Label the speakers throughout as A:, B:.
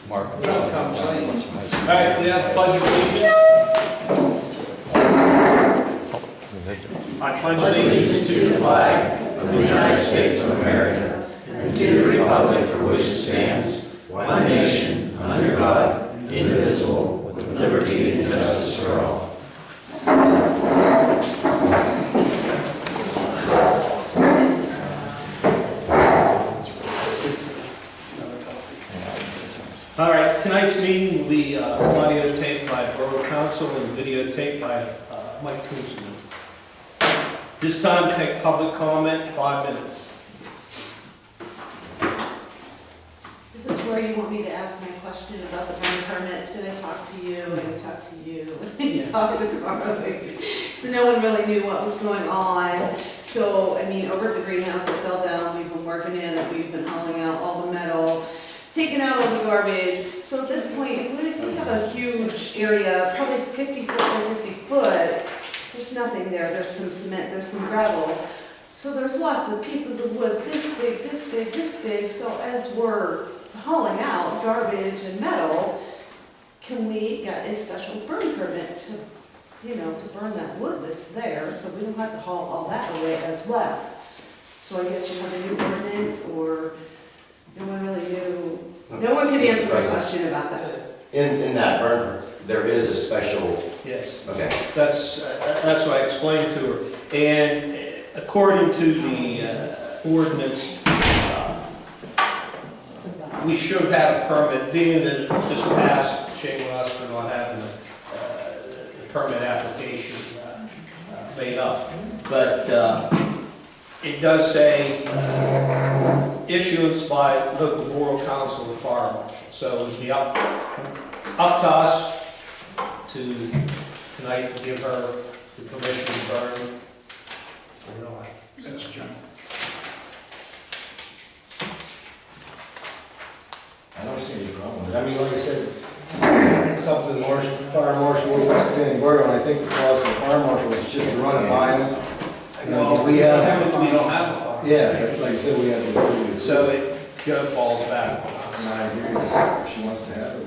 A: Mark.
B: All right, we have pledge of allegiance. I pledge allegiance
C: To the flag of the United States of America and to the republic for which it stands, one nation, under God, indivisible, with liberty and justice for all.
B: All right, tonight's meeting will be audio taped by Borough Council and videotaped by Mike Coulson. This time, take public comment, 5 minutes.
D: Is this where you want me to ask my question about the burn permit? Did I talk to you? I talked to you. I talked to Carly. So no one really knew what was going on. So, I mean, over at the greenhouse, it fell down. We've been working in it. We've been hauling out all the metal, taking out all the garbage. So at this point, we have a huge area, probably 50 foot by 50 foot. There's nothing there. There's some cement, there's some gravel. So there's lots of pieces of wood, this big, this big, this big. So as we're hauling out garbage and metal, can we get a special burn permit to, to burn that wood that's there, so we don't have to haul all that away as well? So I guess you want a new ordinance, or no one really knew, no one can answer my question about that.
C: In that burn, there is a special,
B: Yes.
C: okay.
B: That's what I explained to her. And according to the ordinance, we should have a permit, being that it was just passed. Shame on us for not having the permit application made up. But it does say issuance by local borough council or fire marshal. So it would be up to us tonight to give her the permission to burn.
A: That's John.
E: I don't see any problem with it. I mean, like I said, it's up to the fire marshal, what's in the borough, and I think the clause of the fire marshal is just to run it by them.
B: Well,
E: we
B: we
E: have,
B: don't have a fire.
E: yeah, like I said, we have the ability to.
B: So it just falls back on
E: And
B: us.
E: I agree with that, if she wants to have it.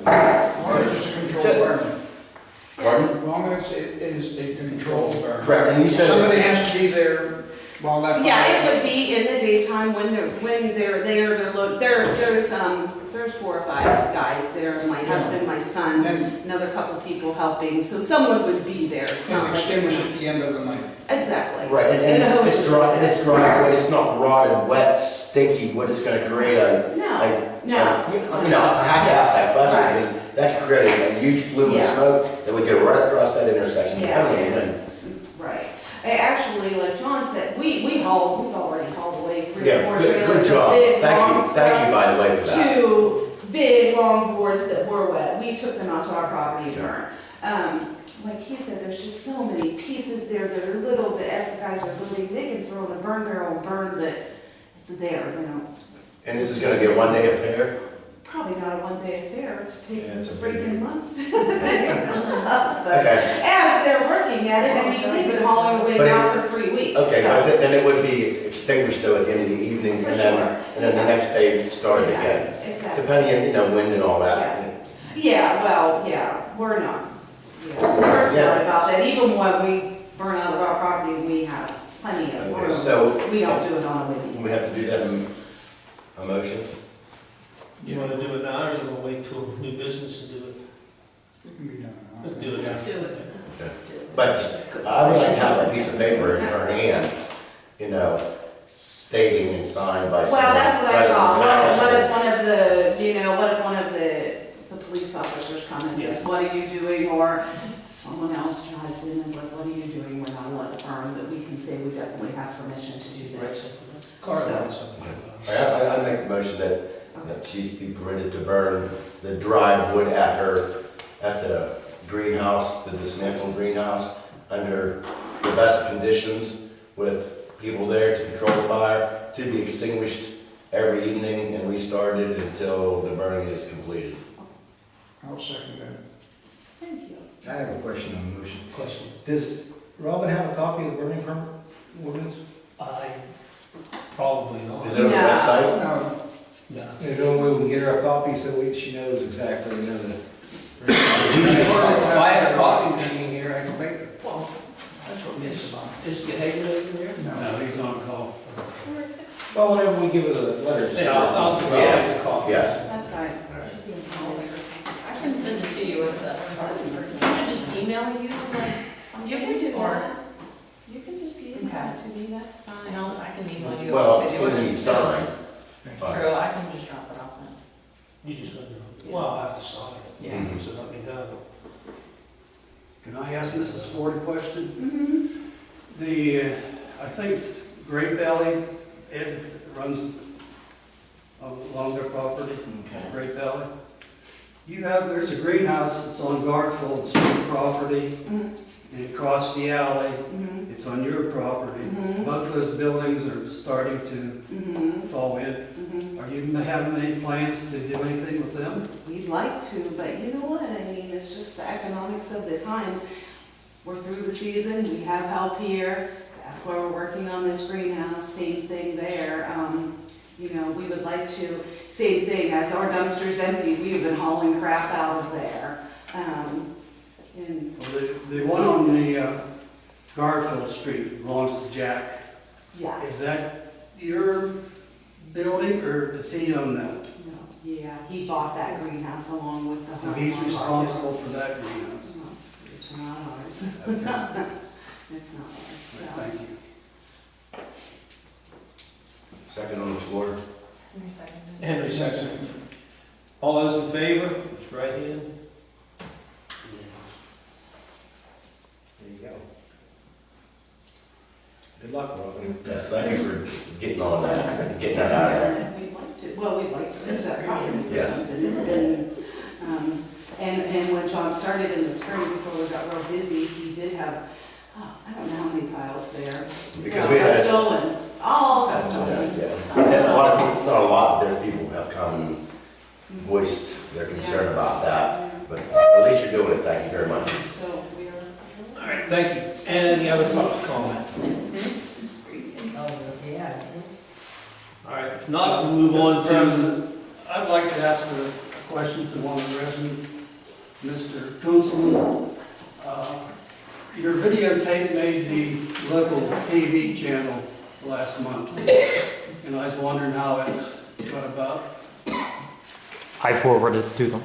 A: Or just a controlled burn.
C: Pardon?
A: As long as it is a controlled burn.
C: Correct, and you said.
A: Somebody has to be there while that.
D: Yeah, it would be in the daytime when they're there. There's 4 or 5 guys there. My husband, my son,
A: And
D: another couple people helping. So someone would be there. It's not like they're
A: extinguish
D: gonna-
A: at the end of the night.
D: Exactly.
C: Right, and
D: the hose
C: it's
D: is-
C: dry, and it's dry, but it's not rotted, wet, stinky, what it's gonna create a,
D: No,
C: like,
D: no.
C: I have to ask that question,
D: Right.
C: because that could create a huge plume of
D: Yeah.
C: smoke that would go right across that intersection.
D: Yeah.
C: And-
D: Right. Actually, like John said, we've already hauled away 3
C: Yeah,
D: or 4
C: good
D: trailers of
C: job,
D: big,
C: thank
D: long
C: you by the way for that.
D: 2 big long boards that were wet. We took them out to our property to burn. Like he said, there's just so many pieces there that are little, that as the guys are loading, they can throw in a burn barrel and burn that it's there,
C: And this is gonna be a one-day affair?
D: Probably not a one-day affair, it's taking
E: Yeah, it's a big
D: freaking
E: deal.
D: months. But
C: Okay,
D: as they're working at it, I mean, they've been hauling away
C: But
D: now for 3 weeks.
C: okay,
D: so-
C: but then it would be extinguished though at the end of the evening,
D: For
C: and
D: sure.
C: then the next day started
D: Yeah,
C: again.
D: Exactly.
C: Depending on, wind and all that.
D: Yeah, well, yeah, we're not, we're sorry
C: Yeah.
D: about that. Even when we burn out of our property, we have plenty of
C: Okay,
D: room.
C: so
D: We don't do it on a
C: we
D: weekend.
C: have to do that in a motion?
B: You want to do it now, or you want to wait till new business and do it?
A: It can be done now.
B: Let's do it now.
D: Let's do it. Let's just do it.
C: But I would like to have a piece of paper in her hand, stating and signed by someone.
D: Well, that's what I thought. What
C: President
D: if one of the, what if one of the police officers comes and says, what are you doing? Or someone else drives in and is like, what are you doing? We're not allowed to burn, that we can say we definitely have permission to do this.
B: Carl, something.
C: I make the motion that she be permitted to burn the dry wood at the greenhouse, the dismantled greenhouse, under the best conditions with people there to control the fire, to be extinguished every evening and restarted until the burning is completed.
A: I'll second that.
D: Thank you.
E: I have a question on the motion.
B: Question.
E: Does Robin have a copy of the burning permit ordinance?
B: I probably not.
C: Is it on the
D: No.
C: website?
A: No,
B: Yeah.
E: There's no way we can get her a copy so she knows exactly, you know,
B: If I had a coffee machine here, I could make it.
A: Well, that's what it's about.
B: Is Gehaven over there?
A: No,
F: he's on call.
E: well, whenever we give her the letters.
B: Yeah, I'll give you a coffee.
C: Yes.
D: That's right.
G: I can send it to you with the, I just email you like something.
D: You can do
G: or-
D: that. You can just email it to me, that's
G: I
D: fine.
G: know, I can email you.
C: Well,
G: a
C: it's
G: video
C: gonna need
G: and-
C: signed.
G: True, I can just drop it off then.
B: You just let me know. Well, I'll have to sign it.
G: Yeah.
C: Mhm.
B: So let me know.
F: Can I ask Mrs. Ford a question?
D: Mm-hmm.
F: I think it's Great Valley, Ed runs along their property, Great Valley. There's a greenhouse that's on Garfield Street property, and across the alley,
D: Mm-hmm.
F: it's on your property.
D: Mhm.
F: Both those buildings are starting to
D: Mm-hmm.
F: fall in.
D: Mm-hmm.
F: Are you having any plans to do anything with them?
D: We'd like to, but you know what, I mean, it's just the economics of the times. We're through the season, we have help here, that's why we're working on this greenhouse, same thing there. You know, we would like to, same thing, as our dumpster's empty, we have been hauling crap out of there. And,
F: Well, the one on the Garfield Street belongs to Jack.
D: yes.
F: Is that your building, or does he own that?
D: No, yeah, he bought that greenhouse along with the
F: So
D: home.
F: he's
D: on
F: responsible for that greenhouse?
D: No, it's not ours.
F: Okay,
D: It's not ours, so.
F: thank you.
C: Second on the floor.
B: Henry second. All those in favor, raise your right hand.
E: There you go. Good luck, Robin.
C: Yes, thank you for getting on that, getting that out there.
D: We'd like to, well, we'd like to use that property for
C: Yes.
D: something. It's been, and when John started in the spring, before we got real busy, he did have, I don't know how many piles there.
C: Because we had,
D: Stolen, all got stolen.
C: yeah, and a lot of people, not a lot, there's people have come and voiced their concern about that, but at least you're doing it, thank you very much.
D: So we are.
B: All right, thank you. Any other public comment? All right, if not, we'll move on
F: Mr.
B: to,
F: President, I'd like to ask a question to one of the residents, Mr. Kunzelman. Your videotape made the local TV channel last month, and I was wondering how it got about.
H: I forwarded it to them.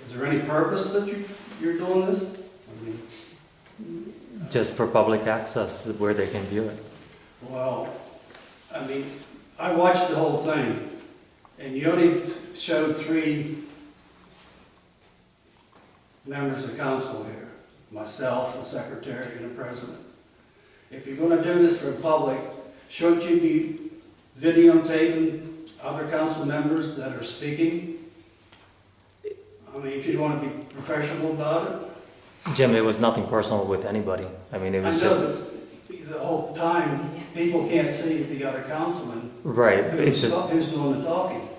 F: Is there any purpose that you're doing this? I mean,
H: Just for public access where they can view it.
F: well, I mean, I watched the whole thing, and you only showed 3 members of council here, myself, the secretary, and the president. If you're gonna do this for the public, shouldn't you be videotaping other council members that are speaking? I mean, if you wanna be professional about it.
H: Jim, it was nothing personal with anybody. I mean, it
F: I
H: was
F: know
H: just,
F: that the whole time, people can't see the other councilman.
H: right, it's just,
F: Who's doing the talking?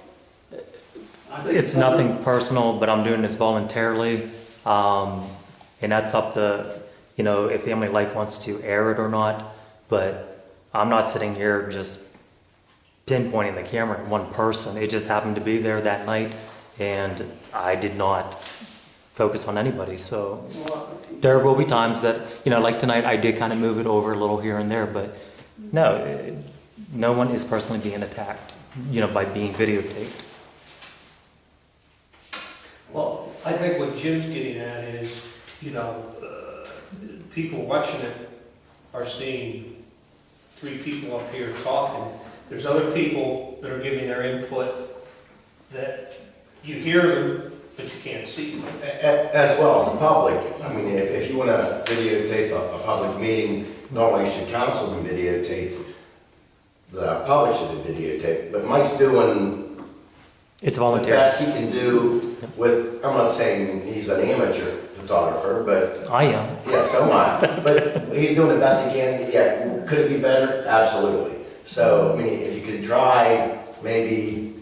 F: I think
H: it's nothing personal, but I'm doing this voluntarily. And that's up to, you know, if Family Life wants to air it or not. But I'm not sitting here just pinpointing the camera at one person. It just happened to be there that night, and I did not focus on anybody. So
F: Well,
H: there will be times that, you know, like tonight, I did kind of move it over a little here and there, but no, no one is personally being attacked, you know, by being videotaped.
B: well, I think what Jim's getting at is, you know, people watching it are seeing 3 people up here talking. There's other people that are giving their input that you hear them, but you can't see them.
C: As well as the public, I mean, if you want to videotape a public meeting, not only should council be videotaped, the public should be videotaped, but Mike's doing
H: It's
C: the
H: volunteer.
C: best he can do with, I'm not saying he's an amateur photographer, but,
H: I am.
C: yeah, so am I. But he's doing the best he can, yeah, could it be better? Absolutely. So, I mean, if you could try, maybe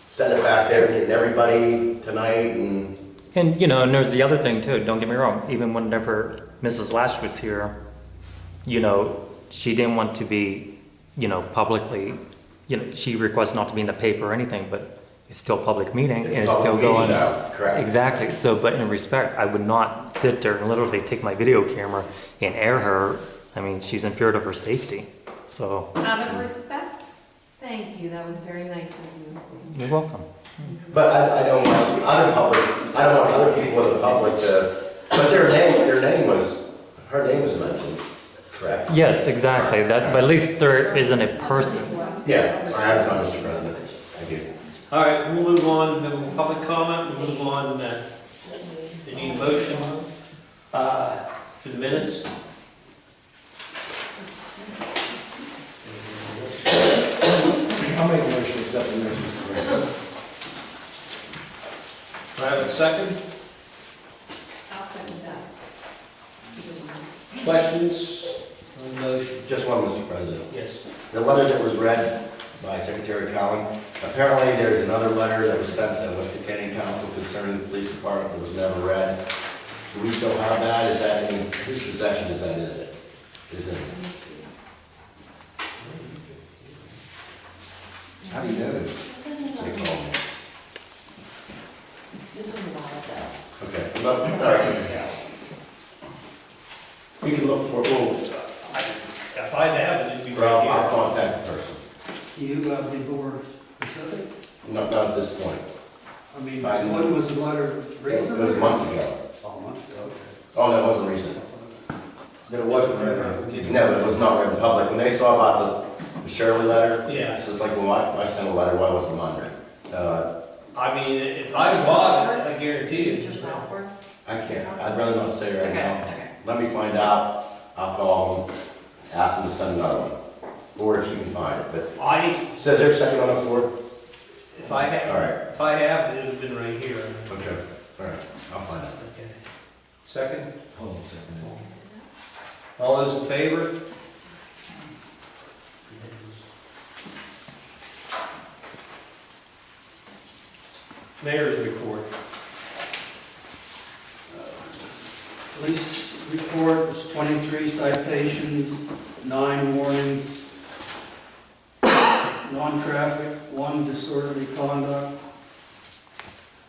C: send it back there, getting everybody tonight and,
H: And, you know, and there's the other thing too, don't get me wrong, even whenever Mrs. Lash was here, you know, she didn't want to be, you know, publicly, you know, she requested not to be in the paper or anything, but it's still a public meeting and it's still
C: public meeting
H: going.
C: now, correct.
H: Exactly. So, but in respect, I would not sit there and literally take my video camera and air her. I mean, she's in fear of her safety. So,
G: Out of respect? Thank you, that was very nice of you.
H: you're welcome.
C: But I don't want other public, I don't want other people in the public to, but her name was mentioned, correct?
H: Yes, exactly. That, but at least there isn't a person.
C: Yeah, I have done, Mr. President. Thank you.
B: All right, we'll move on, no public comment, we'll move on, we need a motion, for the minutes.
E: I'll make a motion to accept the minutes, Mr. President.
B: Do I have a second?
G: I'll second that.
B: Questions on the motion?
C: Just one, Mr. President.
B: Yes.
C: The letter that was read by Secretary Collin, apparently there's another letter that was sent to the Wkcm Council concerning the police department that was never read. Do we still have that? Is that in, whose possession is that, is it?
E: How do you know this?
C: They call me.
G: This was a while ago.
C: Okay, well, all right. We can look for, well,
B: If I have it, it'd be
C: I'll
B: right here.
C: contact the person.
F: Do you have the board specific?
C: Not at this point.
F: I mean,
C: I-
F: when was the letter
C: It
F: recent?
C: was months ago.
F: Oh, months ago, okay.
C: Oh, no, it wasn't recent.
E: But it wasn't read.
C: No, it was not read in public. When they saw about the Shirley letter,
B: Yeah,
C: it's just like, well, I sent a letter, why wasn't mine read? So
B: I mean, if I bought it, I guarantee you.
G: Is your software?
C: I can't, I'd rather not say right
G: Okay,
C: now.
G: okay.
C: Let me find out, I'll call them, ask them to send another one. Or if you can find it, but,
B: I,
C: so is there a second on the floor?
B: if I have,
C: All right.
B: if I have it, it'd have been right here.
C: Okay, all right, I'll find it.
B: Okay. Second?
E: Hold on a second.
B: All those in favor? Mayor's report.
F: Police report was 23 citations, 9 warnings, non-traffic, 1 disorderly conduct,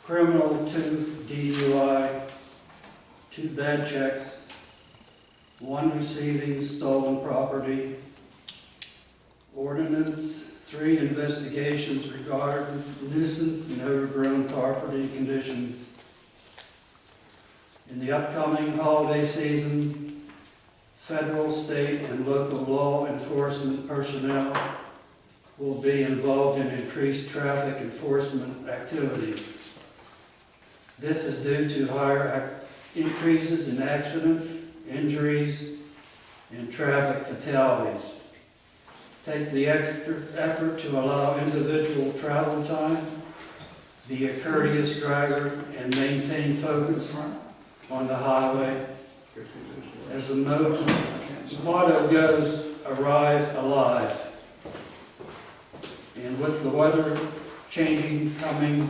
F: criminal 2 DUI, 2 bad checks, 1 receiving stolen property, ordinance, 3 investigations regarding nuisance and overgrown property conditions. In the upcoming holiday season, federal, state, and local law enforcement personnel will be involved in increased traffic enforcement activities. This is due to higher increases in accidents, injuries, and traffic fatalities. Take the extra effort to allow individual travel time, be a courteous driver, and maintain focus on the highway. As the motto goes, arrive alive. And with the weather changing, coming,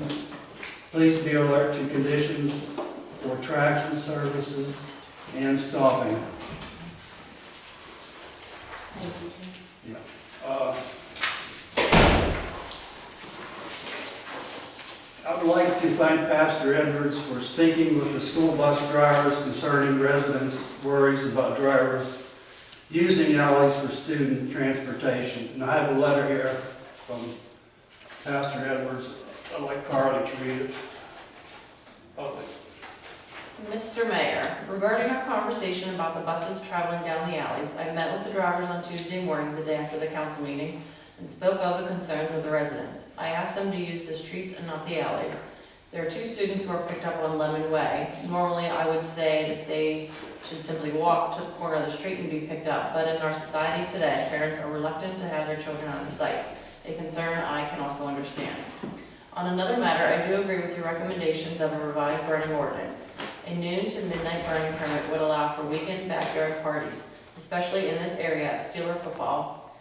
F: please be alert to conditions for traction services and stopping. I would like to thank Pastor Edwards for speaking with the school bus drivers concerning residents' worries about drivers using alleys for student transportation. And I have a letter here from Pastor Edwards. I'd like Carly to read it.
G: Mr. Mayor, regarding our conversation about the buses traveling down the alleys, I met with the drivers on Tuesday morning, the day after the council meeting, and spoke of the concerns of the residents. I asked them to use the streets and not the alleys. There are 2 students who are picked up on Lemon Way. Normally, I would say that they should simply walk to the corner of the street and be picked up, but in our society today, parents are reluctant to have their children out of sight, a concern I can also understand. On another matter, I do agree with your recommendations of a revised burning ordinance. A noon to midnight burning permit would allow for weekend backyard parties, especially in this area of Steeler football.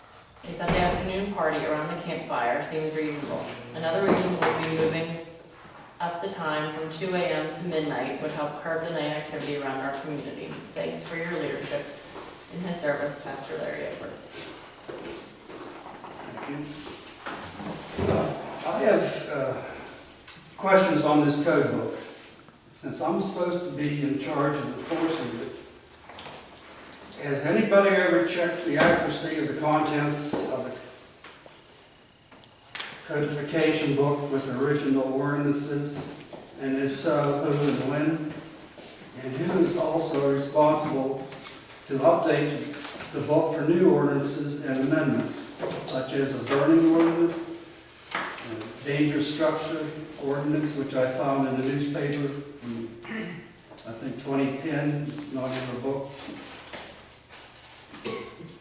G: A Sunday afternoon party around the campfire seems reasonable. Another reason would be moving up the time from 2 a.m. to midnight would help curb the night activity around our community. Thanks for your leadership. In his service, Pastor Larry Edwards.
F: Thank you. I have questions on this code book. Since I'm supposed to be in charge of enforcing it, has anybody ever checked the accuracy of the contents of the codification book with original ordinances? And if so, who and when? And who is also responsible to update the book for new ordinances and amendments, such as a burning ordinance, a dangerous structure ordinance, which I found in the newspaper from, I think, 2010, it's not in the book.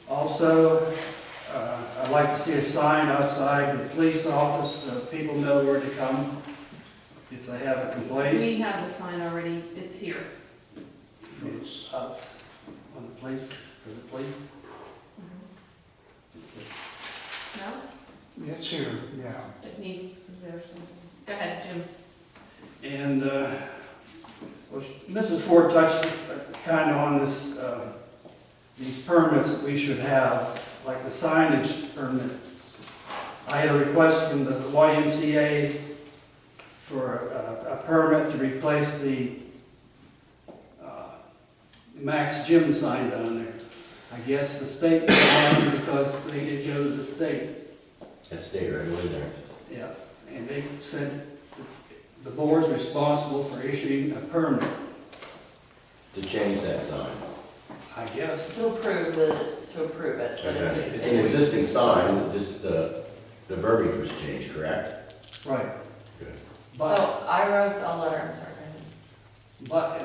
F: Also, I'd like to see a sign outside the police office so people know where to come if they have a complaint.
D: We have the sign already, it's here.
F: It's us, on the police, for the police.
D: No?
A: It's here, yeah.
D: It needs, is there something? Go ahead, Jim.
F: And, well, Mrs. Ford touched kind of on this, these permits that we should have, like the signage permit. I had a request from the YMCA for a permit to replace the Max Gym sign down there. I guess the state wanted it because they did go to the state.
C: That stay right over there.
F: Yeah, and they said the board's responsible for issuing a permit,
C: To change that sign.
F: I guess.
G: To approve it, but
C: It's an
G: it's.
C: existing sign, just the verbiage was changed, correct?
F: Right.
C: Good.
F: But,
G: So I wrote a letter, I'm sorry.
F: but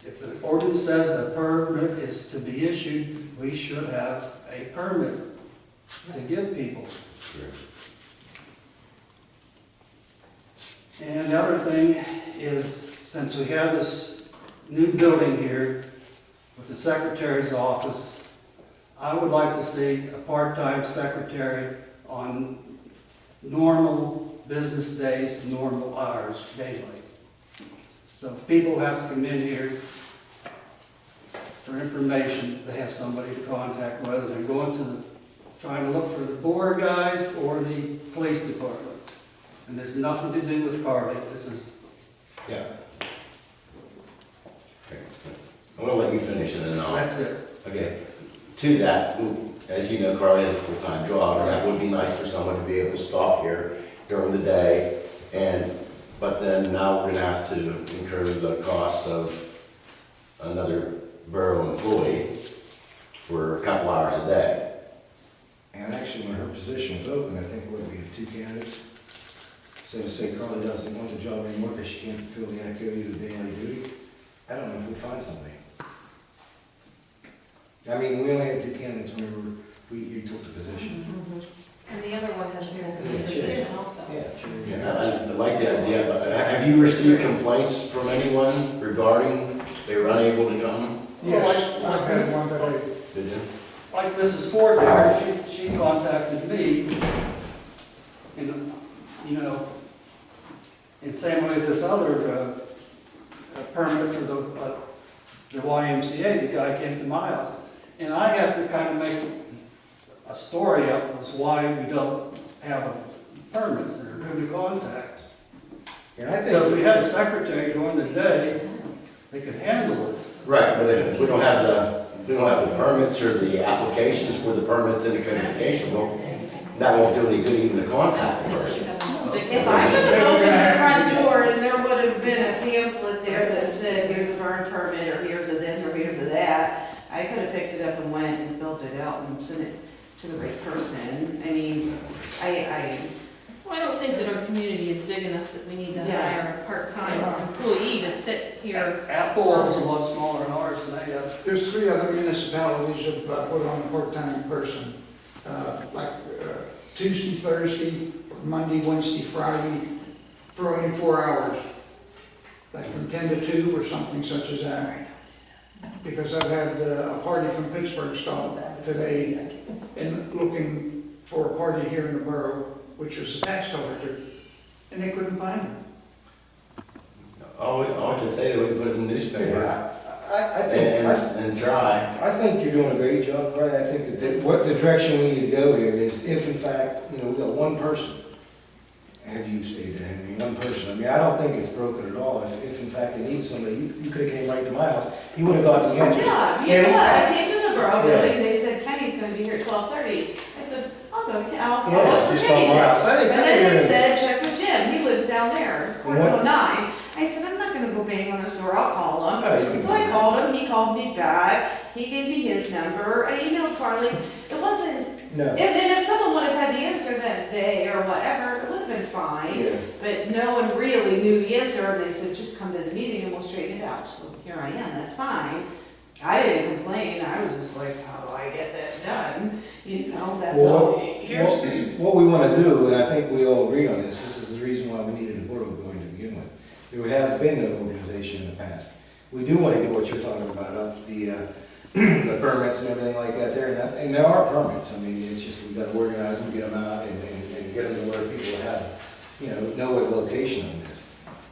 F: if the ordinance says a permit is to be issued, we should have a permit to give people.
C: Sure.
F: And the other thing is, since we have this new building here with the secretary's office, I would like to see a part-time secretary on normal business days, normal hours, daily. So if people have to come in here for information, they have somebody to contact, whether they're going to trying to look for the board guys or the police department. And there's nothing to do with Carly, this is,
C: Yeah. Okay. I'm gonna let you finish and then I'll.
F: that's it.
C: Okay, to that, as you know, Carly has a full-time job, and that would be nice for someone to be able to stop here during the day, but then now we're gonna have to incur the costs of another borough employee for a couple hours a day.
E: And actually, when her position was open, I think, what, we have two candidates? So to say Carly doesn't want the job anymore because she can't fulfill the activities of daily duty, I don't know if we find somebody. I mean, we only had two candidates whenever you took the position.
G: And the other one has a
E: Yeah,
G: position also.
E: Yeah, sure.
C: Yeah, I like the idea, but have you received complaints from anyone regarding they were unable to come?
A: Yes, I've had one that I,
C: Did you?
F: Like Mrs. Ford there, she contacted me, and, you know, and same with this other permit for the YMCA, the guy came to my house. And I have to kind of make a story up as why we don't have permits or who to contact.
E: And I
F: So if we
E: think,
F: had a secretary during the day, they could handle this.
C: Right, but if we don't have the permits or the applications for the permits in the codification book, that won't do any good even to contact the person.
D: If I would have opened the front door and there would have been a pamphlet there that said, here's a burn permit, or here's a this, or here's a that, I could have picked it up and went and filled it out and sent it to the right person. I mean,
I: Well, I don't think that our community is big enough that we need to
D: Yeah.
I: hire a part-time employee to sit here.
F: Apple is a lot smaller than ours, and they have,
A: there's 3 other municipalities that put on a part-time person. Like Tuesday, Thursday, Monday, Wednesday, Friday, for only 4 hours. Like from 10 to 2 or something such as that. Because I've had a party from Pittsburgh stop today and looking for a party here in the borough, which was a tax collector, and they couldn't find him.
C: All I can say is we can put it in the newspaper.
A: Yeah,
E: I think,
C: and dry.
E: I think you're doing a great job, Clay. I think that what the direction we need to go here is if in fact, you know, we got one person, have you stayed there, I mean, one person, I mean, I don't think it's broken at all. If in fact it needs somebody, you could have came right to my house, you would have got the answers.
D: Yeah,
E: And-
D: I came to the borough
E: Yeah.
D: building, they said Kenny's gonna be here at 12:30. I said, I'll go, I'll
E: Yeah,
D: look for
E: just
D: Kenny
E: on my
D: then.
E: house. I think
D: And then they
E: that-
D: said, check with Jim, he lives down there, it's quarter
E: What?
D: to 9. I said, I'm not gonna go bang on his door, I'll call him.
E: No, you can-
D: So I called him, he called me back, he gave me his number, I emailed Carly, it wasn't,
E: No.
D: and if someone would have had the answer that day or whatever, it would have been fine.
E: Yeah.
D: But no one really knew the answer, and they said, just come to the meeting and we'll straighten it out. So here I am, that's fine. I didn't complain, I was just like, how do I get this done? You know, that's
E: Well,
D: all.
E: what we want to do, and I think we all agree on this is the reason why we needed a borough going to begin with. There has been no organization in the past. We do want to do what you're talking about, up the, the permits and everything like that there, and there are permits. I mean, it's just, we've got to organize them, get them out, and get them to where people have, you know what location on this.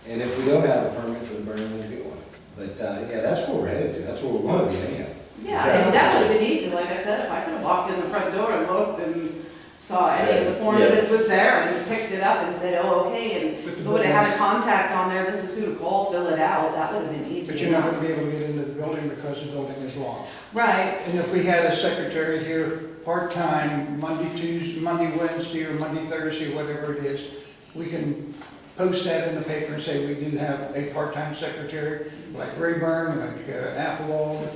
E: And if we don't have a permit for the burn, we'll get one. But, yeah, that's where we're headed to, that's where we want to be anyhow.
D: Yeah, and that would have been easy, like I said, if I could have walked in the front door and looked and saw any of the forms
C: Yeah.
D: that was there and picked it up and said, oh, okay, and would have had a contact on there, this is who to call, fill it out, that would have been easy
A: But you're not
D: enough.
A: gonna be able to get into the building because the building is locked.
D: Right,
A: And if we had a secretary here, part-time, Monday, Tuesday, Monday, Wednesday, or Monday, Thursday, whatever it is, we can post that in the paper and say we do have a part-time secretary, like Rayburn, like Applewold,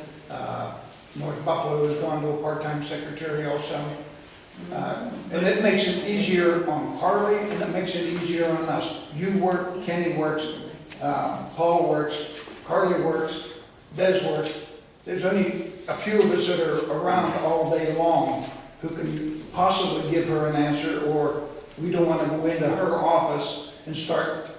A: North Buffalo has gone to a part-time secretary also. And it makes it easier on Carly, and it makes it easier on us. You work, Kenny works, Paul works, Carly works, Des works. There's only a few of us that are around all day long who can possibly give her an answer, or we don't want to go into her office and start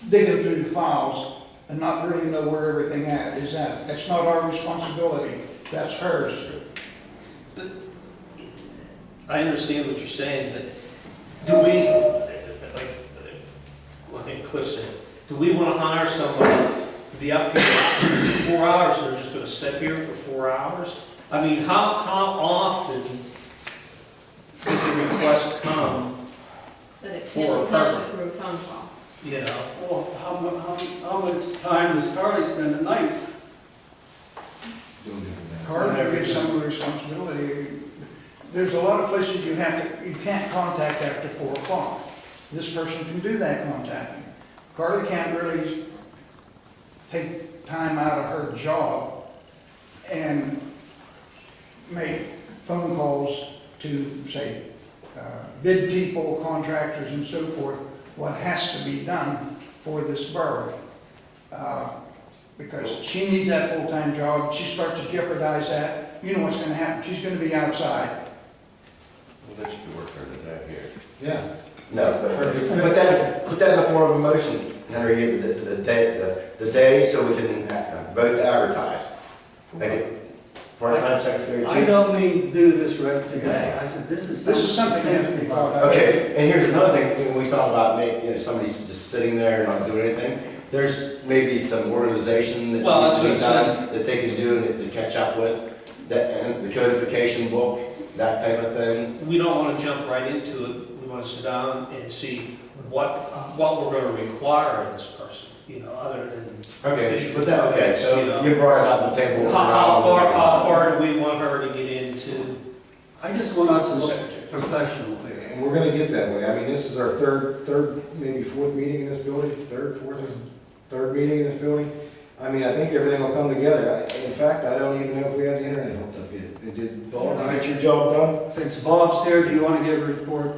A: digging through the files and not really know where everything is at. That's not our responsibility, that's hers.
B: I understand what you're saying, but do we, like Cliff said, do we want to hire somebody to be up here for 4 hours and they're just going to sit here for 4 hours? I mean, how often does a request come,
I: That it
B: For a
I: can't
B: permit.
I: handle through a phone call.
B: you know?
F: Well, how much time does Carly spend at night?
E: Doing that.
A: Carly gets some of the responsibility. There's a lot of places you can't contact after 4 o'clock. This person can do that contacting. Carly can't really take time out of her job and make phone calls to, say, bid people, contractors, and so forth, what has to be done for this borough. Because she needs that full-time job, she starts to jeopardize that, you know what's gonna happen, she's gonna be outside.
C: Well, that should be work for the day here.
E: Yeah.
C: No, but put that in the form of a motion, Henry, the day so we can vote to advertise. Like, part-time secretary
F: I
C: too.
F: don't mean to do this right today. I said, this is
A: Something that has to be thought out.
C: Okay, and here's another thing, when we talk about, somebody's just sitting there and not doing anything, there's maybe some organization that
B: Well,
C: needs to be
B: that's what I'm
C: done, that they can do and to catch up with, that, and the codification book, that type of thing.
B: We don't want to jump right into it. We want to sit down and see what we're going to require of this person, other than.
C: Okay,
B: issue.
C: but that, okay, so you brought it up on the table. for
B: How
C: now.
B: far do we want her to get into
F: I just want us to
B: the
F: look
B: secretary?
F: professional here.
E: And we're gonna get that way. I mean, this is our third, maybe fourth meeting in this building, third meeting in this building. I mean, I think everything will come together. In fact, I don't even know if we have the internet hooked up yet. Did Bob get your job done?
F: Since Bob's here, do you want to give a report?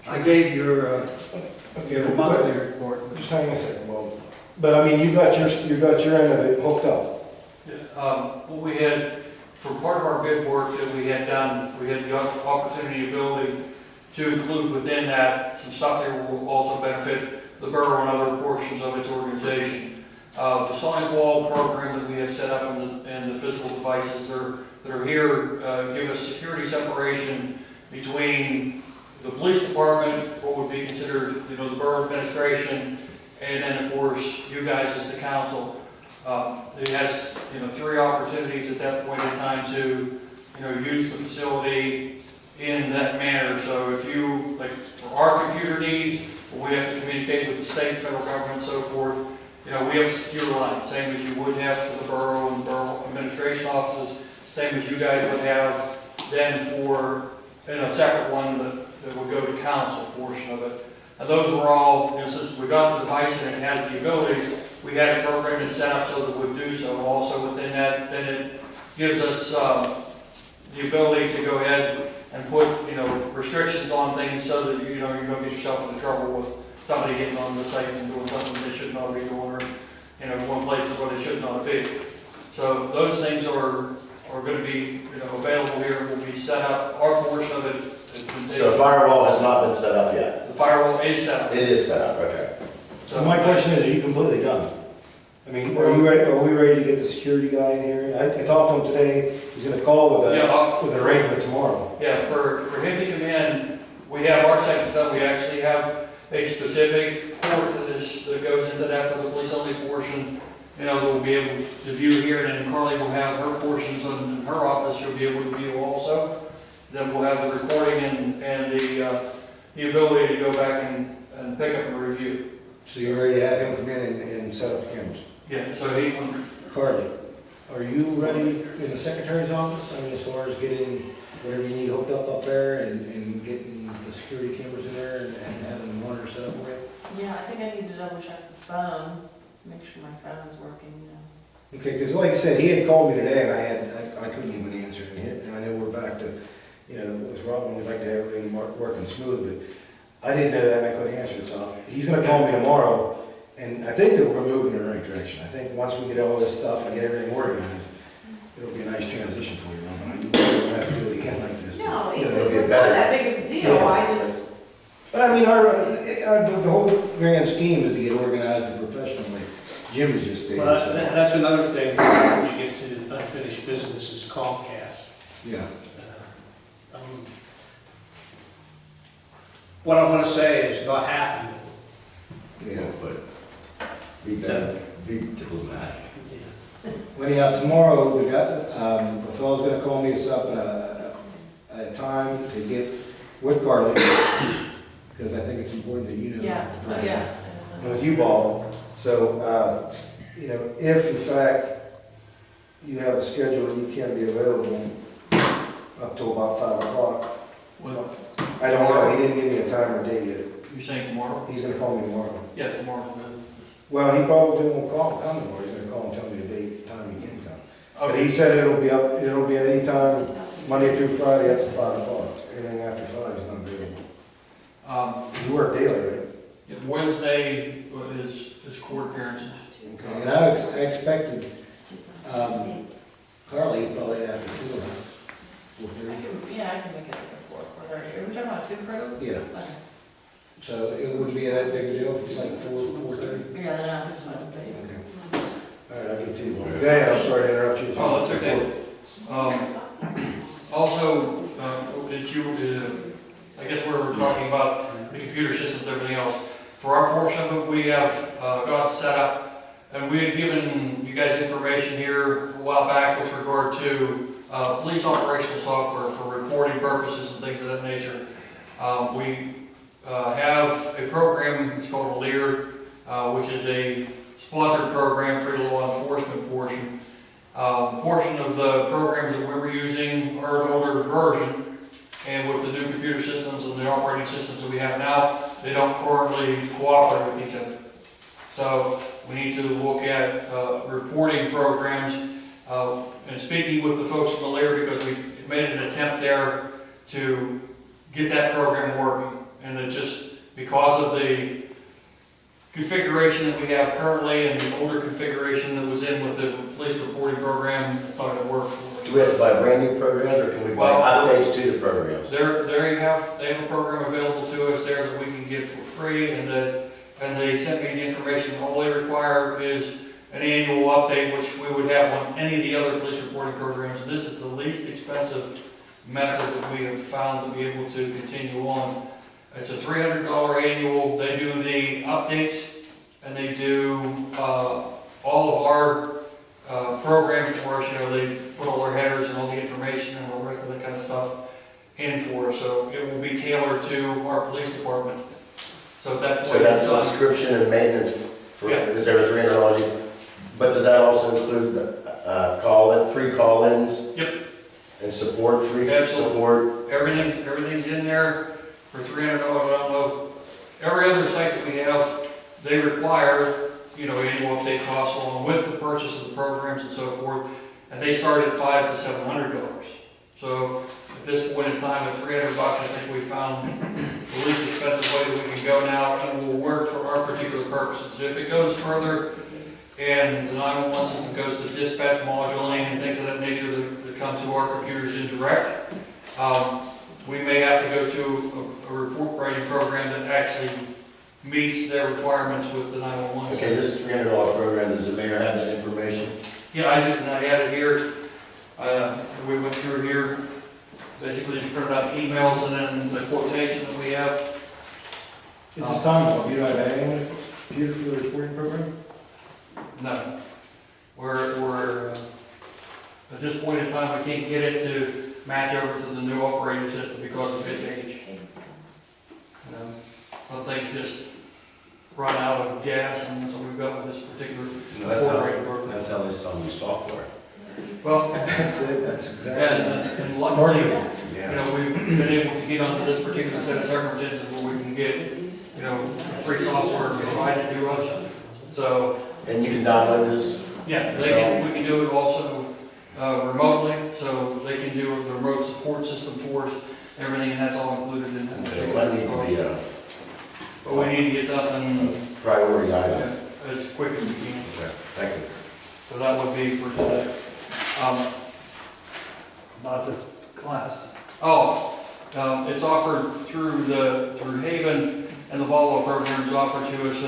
F: I gave your monthly report.
E: Just hang on a second, Bob. But I mean, you got your end of it hooked up.
J: What we had, for part of our bid work that we had done, we had the opportunity ability to include within that some stuff that will also benefit the borough and other portions of its organization. The solid wall program that we have set up and the physical devices that are here give us security separation between the police department, what would be considered, the borough administration, and then of course you guys as the council. It has, 3 opportunities at that point in time to, use the facility in that manner. So if you, like, for our computer needs, we have to communicate with the state, federal government, and so forth. We have a secure line, same as you would have for the borough and borough administration offices, same as you guys would have then for, a separate one that would go to council portion of it. And those were all, since we got the device and it has the ability, we had it programmed and set up so that it would do so. Also within that, then it gives us the ability to go ahead and put, restrictions on things so that, you don't get yourself into trouble with somebody getting on the site and doing something they should not be doing, or, going places where they should not be. So those things are going to be, available here, will be set up. Our portion of it has been.
C: So the firewall has not been set up yet?
J: The firewall is set up.
C: It is set up, okay.
E: So my question is, are you completely done? I mean, are we ready to get the security guy in here? I talked to him today, he's gonna call with an arrangement tomorrow.
J: Yeah, for him to come in, we have our section done. We actually have a specific port that goes into that for the police only portion. We'll be able to view here, and then Carly will have her portions in her office. She'll be able to view also. Then we'll have the recording and the ability to go back and pick up and review.
E: So you're ready to have him come in and set up the cameras?
J: Yeah, so he,
E: Carly, are you ready in the secretary's office? I mean, as far as getting whatever you need hooked up there and getting the security cameras in there and having the monitor set up for you?
G: Yeah, I think I need to double check the phone, make sure my phone is working,
E: Okay, because like I said, he had called me today and I couldn't even answer it. And I know we're back to, with Robin, we'd like to have everything working smooth, but I didn't know that and I couldn't answer it. So he's gonna call me tomorrow, and I think that we're moving in the right direction. I think once we get all this stuff and get everything organized, it'll be a nice transition for you, Robin. You don't have to do it again like this.
D: No,
C: it'll get
D: it's not
C: better.
D: that big of a deal,
E: Yeah.
D: I just,
E: But I mean, the whole grand scheme is to get organized and professional, like Jim was just stating.
B: Well,
E: so-
B: that's another thing, when you get to unfinished business, is Comcast.
E: Yeah.
B: What I want to say is not happy with
E: Yeah.
C: But be diplomatic.
B: it.
E: Well, anyhow, tomorrow, the fellow's gonna call me up at a time to get with Carly, because I think it's important that you know.
G: yeah.
E: the plan.
G: Yeah.
E: And with you, Bob. So, if in fact you have a schedule, you can be available up till about 5 o'clock.
J: well,
E: I don't know, he didn't give me a time or date yet.
J: you're saying tomorrow?
E: He's gonna call me tomorrow.
J: Yeah, tomorrow's good.
E: Well, he probably won't come tomorrow, he's gonna call and tell me a date, time he can come. But
J: Okay.
E: he said it'll be any time, Monday through Friday, up to 5 o'clock. Anything after 5 is not available. You work daily, right?
J: Yeah, Wednesday is court appearances.
E: Okay, and I expected, Carly probably after 2 or 4:30.
G: I can make it before 4:30. Are we talking about 2 crew?
E: Yeah,
G: Okay.
E: so it wouldn't be that big a deal if it's like 4:30?
G: Yeah, no, that's fine.
E: Okay. All right, I'll get to you. Dan, I'm sorry to interrupt you.
J: Oh, that's okay. Also, I guess we're talking about the computer systems, everything else. For our portion of it, we have got set up, and we had given you guys information here a while back with regard to police operational software for reporting purposes and things of that nature. We have a program, it's called Lear, which is a sponsored program for the law enforcement portion. Portion of the programs that we were using are an older version, and with the new computer systems and the operating systems that we have now, they don't currently cooperate with each other. So we need to look at reporting programs, and speaking with the folks from the Lear, because we made an attempt there to get that program working, and it just, because of the configuration that we have currently and the older configuration that was in with the police reporting program, it's not going to work for us.
C: Do we have to buy brand new programs, or can we buy updates to the programs?
J: There you have, they have a program available to us there that we can get for free, and they sent me the information. All they require is an annual update, which we would have on any of the other police reporting programs. This is the least expensive method that we have found to be able to continue on. It's a $300 annual. They do the updates, and they do all of our program for us. You know, they put all their headers and all the information and all the rest of that kind of stuff in for us. So it will be tailored to our police department. So if that's
C: So
J: what
C: that's
J: it's done.
C: subscription and maintenance for,
J: Yeah.
C: is every $300? But does that also include free call-ins?
J: Yep.
C: And support, free
J: Absolutely.
C: support?
J: Everything's in there for $300. I don't know. Every other site that we have, they require, you know, annual update costs along with the purchase of the programs and so forth. And they start at $500 to $700. So at this point in time, at $300, I think we found the least expensive way that we can go now, and will work for our particular purposes. If it goes further, and the 911 system goes to dispatch moduling and things of that nature that come to our computers indirect, we may have to go to a report writing program that actually meets their requirements with the 911
C: Okay,
J: system.
C: this $300 program, does the mayor have that information?
J: Yeah, I did, and I had it here. We went through here, basically just printed out emails and then the quotation that we have.
E: At this time, you don't have any computer for the reporting program?
J: No. We're at this point in time, we can't get it to match over to the new operating system because of its age. You know, some things just run out of gas, and that's what we've got with this particular operating program.
C: That's how they sell new software.
J: Well,
E: That's it, that's exactly.
J: and luckily, you
C: Yeah.
J: know, we've been able to get onto this particular set of circumstances where we can get, you know, free software provided to us. So,
C: And you can download this?
J: yeah, we can do it also remotely, so they can do the remote support system for us, everything, and that's all included in that.
C: Okay, well, that needs to be a
J: But we need to get something
C: priority item.
J: as quick as we can,
C: Okay, thank you.
J: so that would be for today.
F: About the class.
J: It's offered through Haven, and the Volvo program is offered to us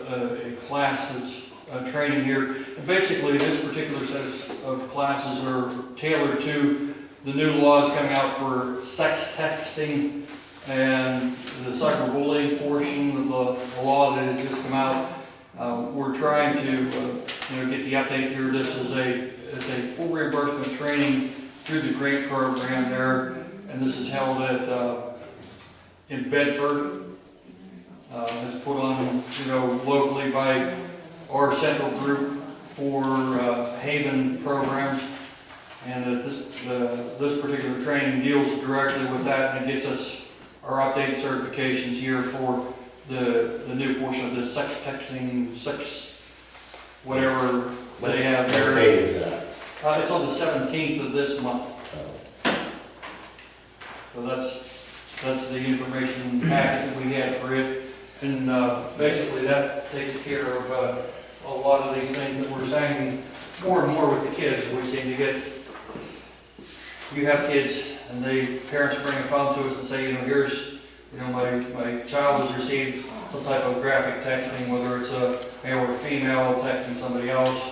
J: a class that's training here. And basically, this particular set of classes are tailored to the new laws coming out for sex texting and the cyberbullying portion of the law that has just come out. We're trying to get the update here. This is a full reimbursement training through the grant program there, and this is held at in Bedford. It's put on locally by our central group for Haven programs, and this particular training deals directly with that, and it gets us our updated certifications here for the new portion of this sex texting, sex whatever they have
C: What
J: there.
C: date is that?
J: It's on the 17th of this month. So that's the information packet that we had for it. And basically that takes care of a lot of these things that we're saying more and more with the kids. We seem to get, you have kids and parents bring a phone to us and say, here's, my child has received some type of graphic texting, whether it's a male or female texting somebody else.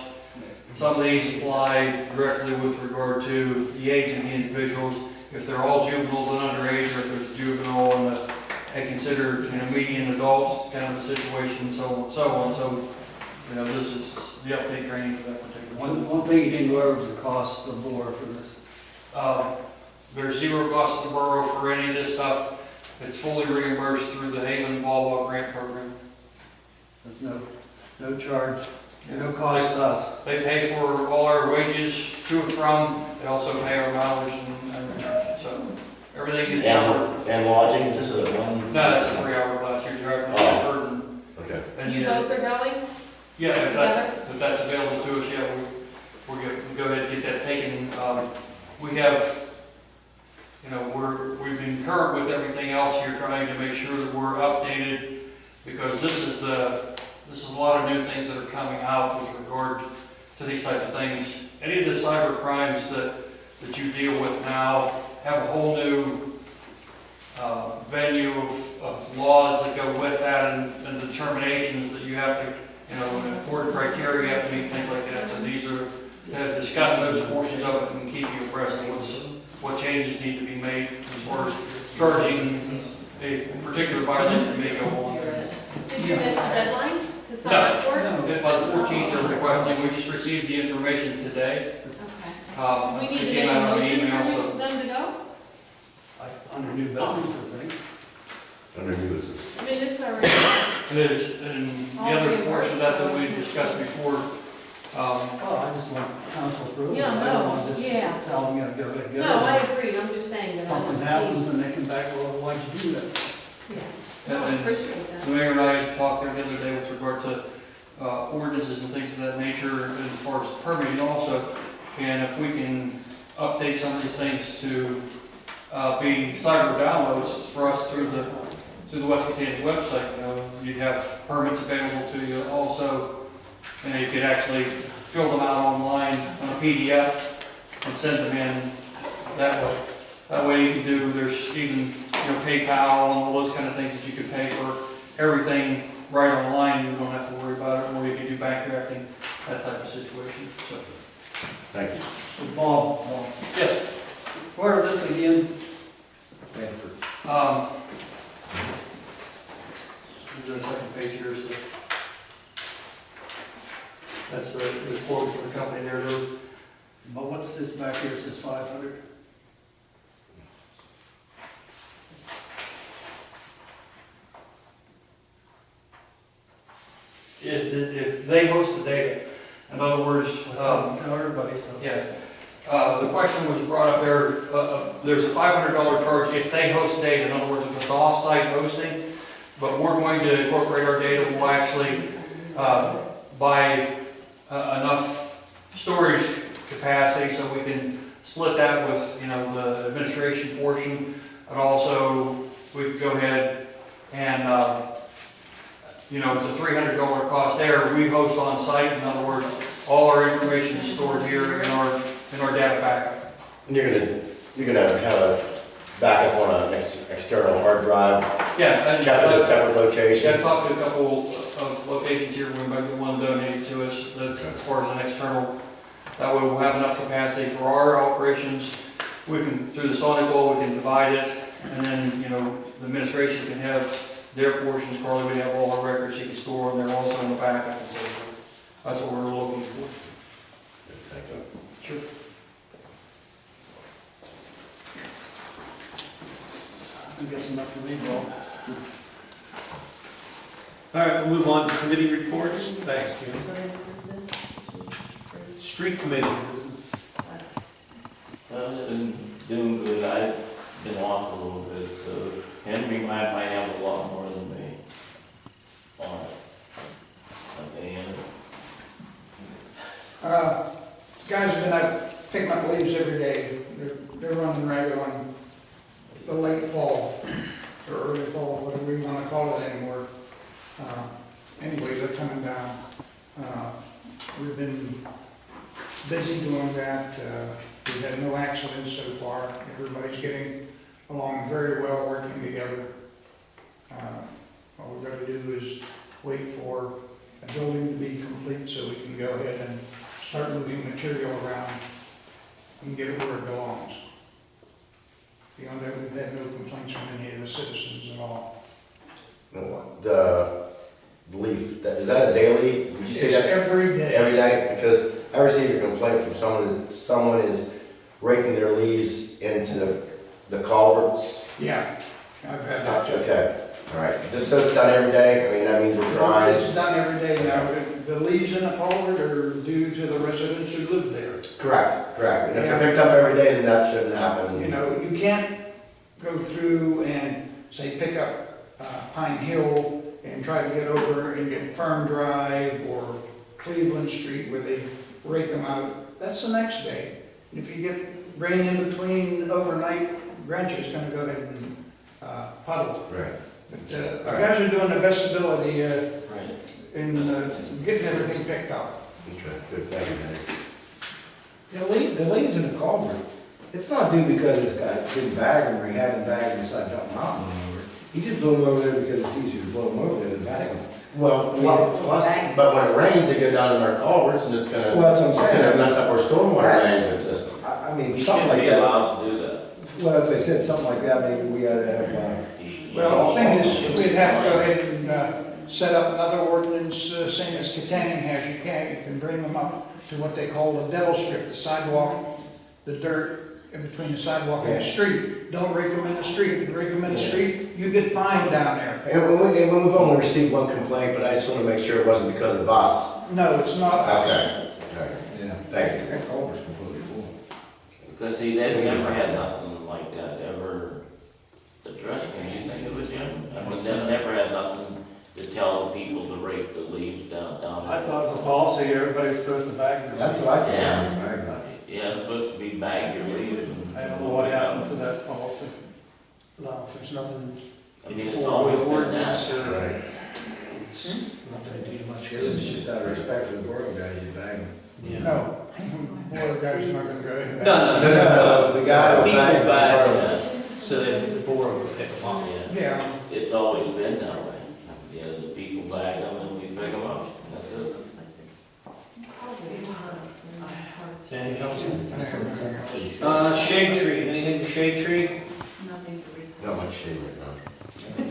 J: Some of these apply directly with regard to the age of the individuals. If they're all juveniles and underage, or if there's a juvenile and considered, median adults, kind of a situation, so on and so on. So, this is the update training for that particular.
F: One thing you didn't go over was the cost of the board for this.
J: There's zero cost to the borough for any of this stuff. It's fully reimbursed through the Haven Volvo grant program.
F: There's no charge, no cost to us.
J: They pay for all our wages to and from. They also pay our mileage and return. So everything is covered.
C: And lodging, is this a one?
J: No, it's a 3-hour class. You're driving to Bedford and.
C: Okay.
J: And
I: You both are going?
J: Yeah, if that's available to us, yeah, we'll go ahead and get that taken. We have, we've been current with everything else here, trying to make sure that we're updated, because this is a lot of new things that are coming out with regard to these type of things. Any of the cyber crimes that you deal with now have a whole new venue of laws that go with that, and determinations that you have to, important criteria you have to meet, things like that. So these are to discuss those portions of it and keep you abreast of what changes need to be made as far as charging a particular violation may go on.
I: Did you miss the deadline to to sign up for it?
F: No.
J: If by the 14th they're requesting, we just received the information today.
I: Okay. We need
J: It
I: to
J: came
I: make a
J: out on
I: motion
J: email, so.
I: for them to go?
F: Under new business, I think.
C: Under new business.
I: I mean, it's already,
J: It is, and the other portion of that that we discussed before,
F: Oh, I just want council approval.
I: Yeah,
F: I don't
I: no,
F: want to just
I: yeah.
F: tell them, go, go.
I: no, I agree, I'm just saying that I
F: Something
I: don't
F: happens
I: see.
F: and they come back, well, why'd you do that?
I: Yeah, no, I
J: And-
I: appreciate
J: the
I: that.
J: mayor and I had talked there the other day with regard to ordinances and things of that nature as far as permitting also. And if we can update some of these things to be cyber downloads for us through the Wkcm website, you know, you'd have permits available to you also. And you could actually fill them out online on a PDF and send them in that way. That way you can do, there's even, you know, PayPal and all those kind of things that you could pay for everything right online. You don't have to worry about it, or you can do bank drafting, that type of situation, so.
C: Thank you.
F: So Bob,
J: Yes,
F: where is this again?
E: Bedford.
J: there's a second page here, so. That's the quote for the company there,
F: But what's this back here, it says 500?
J: if they host the data. In other words,
F: Tell everybody, so.
J: yeah, the question was brought up there, there's a $500 charge if they host data, in other words, if it's off-site hosting, but we're going to incorporate our data, we'll actually buy enough storage capacity so we can split that with, you know, the administration portion, and also we could go ahead and, you know, it's a $300 cost there, we host on site, in other words, all our information is stored here in our data backup.
C: And you're gonna have a backup on an external hard drive,
J: Yeah, and
C: kept at a separate
J: yeah,
C: location.
J: I've talked to a couple of locations here, we might get one donated to us, that's as far as an external. That way we'll have enough capacity for our operations. We can, through the Sonic Bowl, we can divide it, and then, you know, the administration can have their portions, Carly would have all our records, she can store them, they're also in the backup and so forth. That's what we're looking for.
C: Thank you.
J: Sure.
F: I think that's enough for me, Bob.
B: All right, we'll move on to committee reports. Thanks, Jim. Street committee.
K: Well, it's been doing good. I've been off a little bit, so Henry might have a lot more than me on it. Okay, and
A: Guys have been out picking up leaves every day. They're running right on the late fall, or early fall, whatever you wanna call it anymore. Anyways, they're coming down. We've been busy doing that. We've had no accidents so far. Everybody's getting along very well, working together. All we've got to do is wait for a building to be complete so we can go ahead and start moving material around and get it where it belongs. Beyond that, we've had no complaints from any of the citizens at all.
C: The leaf, is that a daily, would you say
A: It's
C: that's
A: every day.
C: every day? Because I received a complaint from someone is raking their leaves into the culverts.
A: Yeah, I've had that too.
C: Okay, all right, just so it's done every day, I mean, that means we're trying.
A: It's done every day now. The leaves in the culvert are due to the residents who live there.
C: Correct, and if they're picked up every day, then that shouldn't happen.
A: You know, you can't go through and say pick up Pine Hill and try to get over and get Fern Drive or Cleveland Street where they rake them out. That's the next day. If you get rain in between overnight, Granch is gonna go ahead and puddle.
C: Right.
A: But our guys are doing the best ability
K: right.
A: in getting everything picked up.
C: Okay, good, thank you, Henry.
E: The leaves in the culvert, it's not due because this guy didn't bag them or he had them bagged and decided to dump them out over. He just blew them over there because it's easier to blow them over there than bag them.
C: Well, but when it rains, they go down in our culverts and it's gonna,
E: Well, that's what I'm
C: it's
E: saying.
C: gonna mess up our stormwater management system.
E: I mean,
K: You
E: something
K: shouldn't
E: like
K: be
E: that.
K: allowed to do that.
E: Well, as I said, something like that, maybe we ought to have,
K: You should-
A: Well, the thing is, we'd have to go ahead and set up another ordinance, same as Katanning has. You can bring them up to what they call the devil strip, the sidewalk, the dirt in between the sidewalk and the street. Don't rake them in the street. You rake them in the street, you get fined down there.
C: And we've only received one complaint, but I just want to make sure it wasn't because of us.
A: No, it's not us.
C: Okay, all right,
E: Yeah.
C: thank you.
E: That culvert's completely full.
K: Because see, they never had nothing like that ever addressed, can you think of it, Jim? I mean, they never had nothing to tell the people to rake the leaves down.
F: I thought it was a policy, everybody's supposed to bag their.
E: That's what I thought.
K: Yeah. Yeah, it's supposed to be bag your leaves. and-
F: I don't know what happened to that policy.
B: No, if there's nothing
K: I mean, it's
B: for
K: always
B: the
K: been
B: ordinance,
K: that.
C: Right.
B: it's not gonna do much
E: This is
B: good.
E: just out of respect for the borough guys, you bag them.
B: Yeah.
A: No, water guy's not gonna go in there.
B: No,
E: The guy who
B: people
E: bags the
B: bag
E: borough.
B: it, so that the board will pick them up.
K: Yeah,
A: Yeah,
K: it's always been that way. Yeah, the people bag them and we pick them up, that's it.
B: Anything else?
A: I
B: Shade tree, anything to shade tree?
C: Not much shade right now.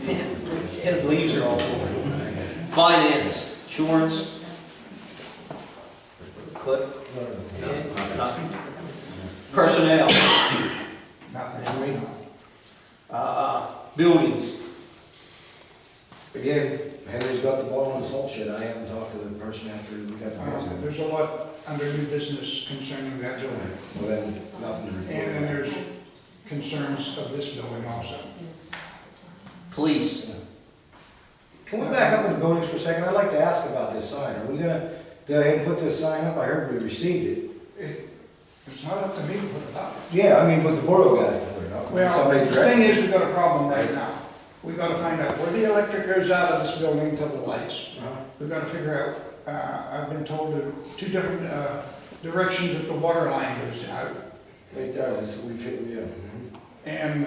B: Head leaves are all over. Finance, insurance. Cliff? Nothing. Personnel.
A: nothing.
B: Buildings.
E: Again, Henry's got the ball on the salt shed. I haven't talked to the person after we got the visit.
A: There's a lot under new business concerning that building.
E: Well, then, nothing to report.
A: And then there's concerns of this building also.
B: Police.
E: Can we back up in the buildings for a second? I'd like to ask about this sign. Are we gonna go ahead and put this sign up? I heard we received it.
A: It's not up to me to put it up.
E: Yeah, I mean, but the borough guys can put it up.
A: Well,
E: Somebody
A: the
E: direct.
A: thing is, we've got a problem right now. We've got to find out where the electric goes out of this building to the lights. We've got to figure out, I've been told that two different directions that the water line goes out.
E: It does, we fit, yeah.
A: And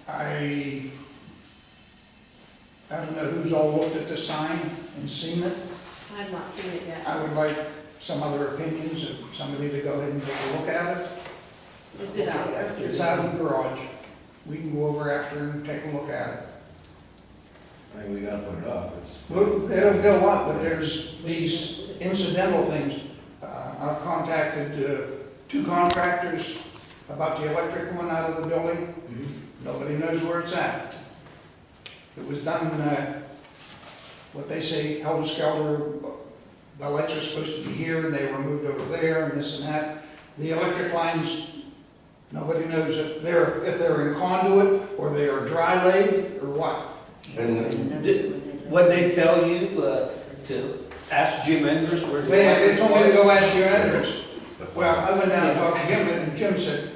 A: I don't know who's all looked at the sign and seen it.
D: I have not seen it yet.
A: I would like some other opinions of somebody to go ahead and take a look at it.
D: Is it out there?
A: It's out in the garage. We can go over after and take a look at it.
E: I mean, we gotta put it up. It's-
A: Well, it'll go up, but there's these incidental things. I've contacted two contractors about the electric one out of the building. Nobody knows where it's at. It was done, what they say, helter-skelter. The lights are supposed to be here, and they were moved over there, and this and that. The electric lines, nobody knows if they're in conduit, or they are dry laid, or what.
C: And
B: What'd they tell you to ask Jim Enders where?
A: They told me to go ask your editors. Well, I went down and talked to him, and Jim said,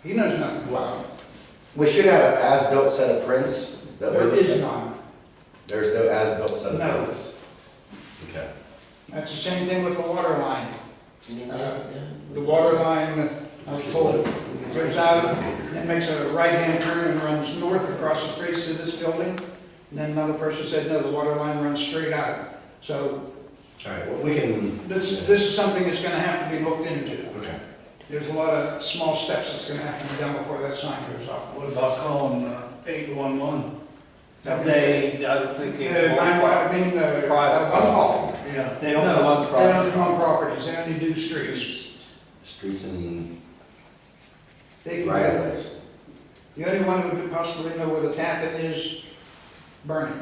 A: he knows nothing about it.
C: we should have an as-built set of prints. that we-
A: There is none.
C: There's no as-built set of
A: No.
C: prints. Okay.
A: That's the same thing with the water line. The water line, I was told, goes out, then makes a right-hand turn and runs north across the face of this building. And then another person said, no, the water line runs straight out. So
C: All right, well, we can.
A: this is something that's gonna have to be looked into.
C: Okay.
A: There's a lot of small steps that's gonna have to be done before that sign goes up.
F: What about calling 811?
B: They, I don't think they.
A: One call.
F: Yeah.
B: They don't come on
A: No, they don't
B: property.
A: come on properties, they only do streets.
C: Streets and
A: They can,
C: right of ways.
A: the only one who could possibly know where the tap in is Bernie.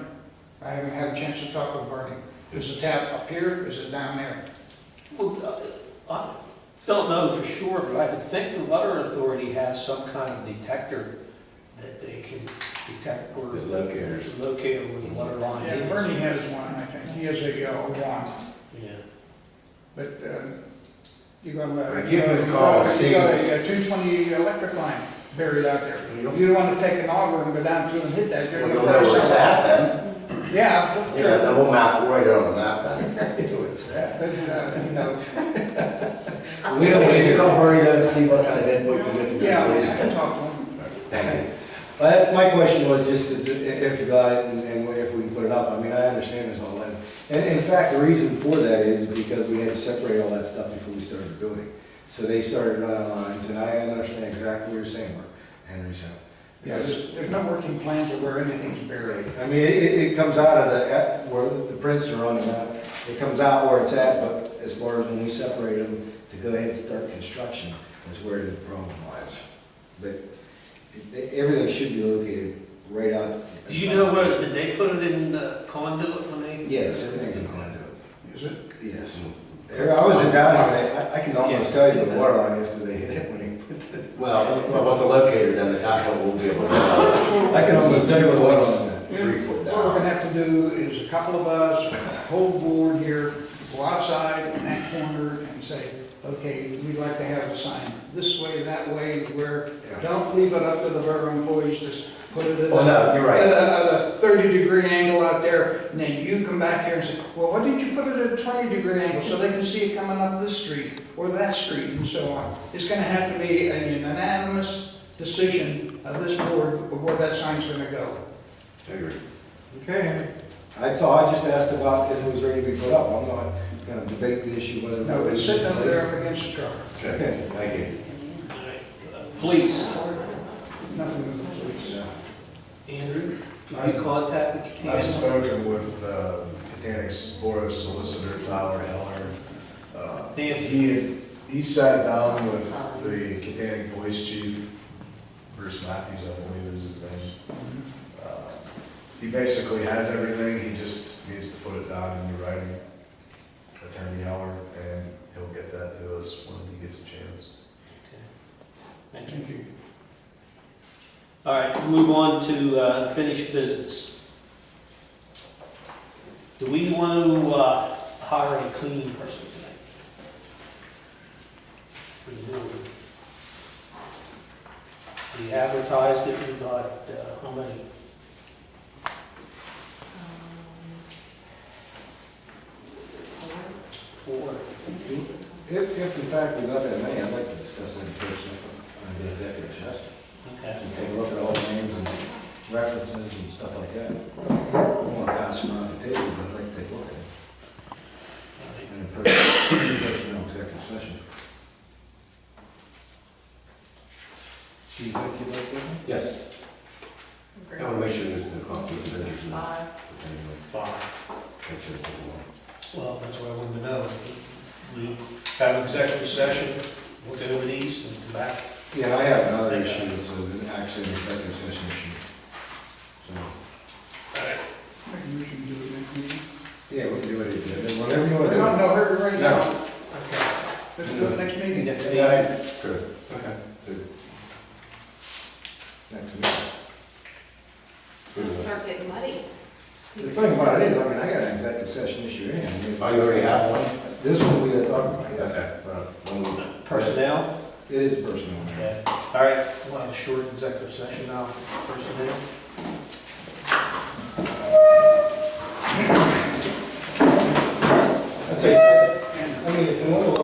A: I haven't had a chance to talk with Bernie. Is the tap up here, is it down there?
B: Well, I don't know for sure, but I would think the water authority has some kind of detector that they can detect where.
C: The locators.
B: Locator where the water line
A: Yeah,
B: is.
A: Bernie has one, I think, he has a wand,
B: Yeah.
A: but you got a.
C: I give him a call and see.
A: You got a 220 electric line buried out there. If you want to take an auger and go down through and hit that, you're
C: We'll
A: gonna.
C: know where it's at then.
A: Yeah.
C: Yeah, then we'll map, we'll write it on the map then. Where it's at.
A: But, you know,
C: We don't need to call Bernie though to see what kind of input you get from the
A: yeah, I
C: police.
A: can talk to him.
C: Thank you.
E: My question was just if you got it and if we can put it up. I mean, I understand there's all that. And in fact, the reason for that is because we had to separate all that stuff before we started building. So they started running lines, and I understand exactly what you're saying, Henry. So
A: Yeah, there's no working plans of where anything's buried.
E: I mean, it comes out of where the prints are on the map, it comes out where it's at, but as far as when we separate them to go ahead and start construction, is where the problem lies. But everything should be located right out.
B: Do you know where, did they put it in conduit when they?
E: Yes, everything's in conduit.
A: Is it?
E: Yes. I was in down, I can almost tell you where the water line is because they hit it when they put the.
C: Well, with the locator, then the applicant will be able to.
E: I can almost tell you where the water line is.
C: 3 foot
A: What we're
C: down.
A: gonna have to do is a couple of us, the whole board here, go outside in that corner and say, okay, we'd like to have a sign this way, that way, where, don't leave it up to the borough employees, just put it
C: Oh, no, you're right.
A: at a 30-degree angle out there, and then you come back here and say, well, why didn't you put it at a 20-degree angle, so they can see it coming up this street, or that street, and so on. It's gonna have to be a unanimous decision of this board of where that sign's gonna go.
C: I agree.
E: Okay. I just asked about if it was ready to be put up. I'm not gonna debate the issue whether.
A: No, it's sitting up there up against the truck.
E: Okay.
C: Thank you.
B: Police.
A: Nothing with the police.
B: Andrew, did you contact the
L: I've
B: county?
L: spoken with Botanic's Board of Solicitor Tyler Heller.
B: Nancy.
L: He sat down with the Catanic Police Chief, Bruce Matthews, I believe is his name. He basically has everything, he just needs to put it down in writing, Attorney Heller, and he'll get that to us when he gets a chance.
B: Thank you. All right, we'll move on to finished business. Do we want to hire a cleaning person tonight? For the building? We advertised it, we got, how many? Four.
E: If in fact we got that many, I'd like to discuss that in person on the executive session.
B: Okay.
E: And take a look at all the names and references and stuff like that. I don't want to pass them around the table, but I'd like to take a look at it. And in personnel executive session. Do you think you'd like that?
C: Yes. I want to make sure there's no conflict of interest.
G: 5.
B: Five.
C: Make sure it's all right.
B: Well, that's what I wanted to know. We have an executive session, look over these and come back.
E: Yeah, I have another issue, so it's actually an executive session issue. So,
A: Maybe we should do it next meeting.
E: yeah, we can do it again, whatever you want
A: We
E: to
A: don't
E: do.
A: know her right now.
B: Okay.
A: Let's do it next meeting.
B: Next meeting.
C: Yeah, true. Okay. Good.
E: Next meeting.
D: Start getting muddy.
E: The thing about it is, I mean, I got an executive session issue in.
C: Oh, you already have one?
E: This one we gotta talk about, yes.
C: Okay. When we-
B: Personnel?
E: It is personal.
B: Okay. All right, we'll have a short executive session now, personnel.
E: I'd say, I mean, if you want to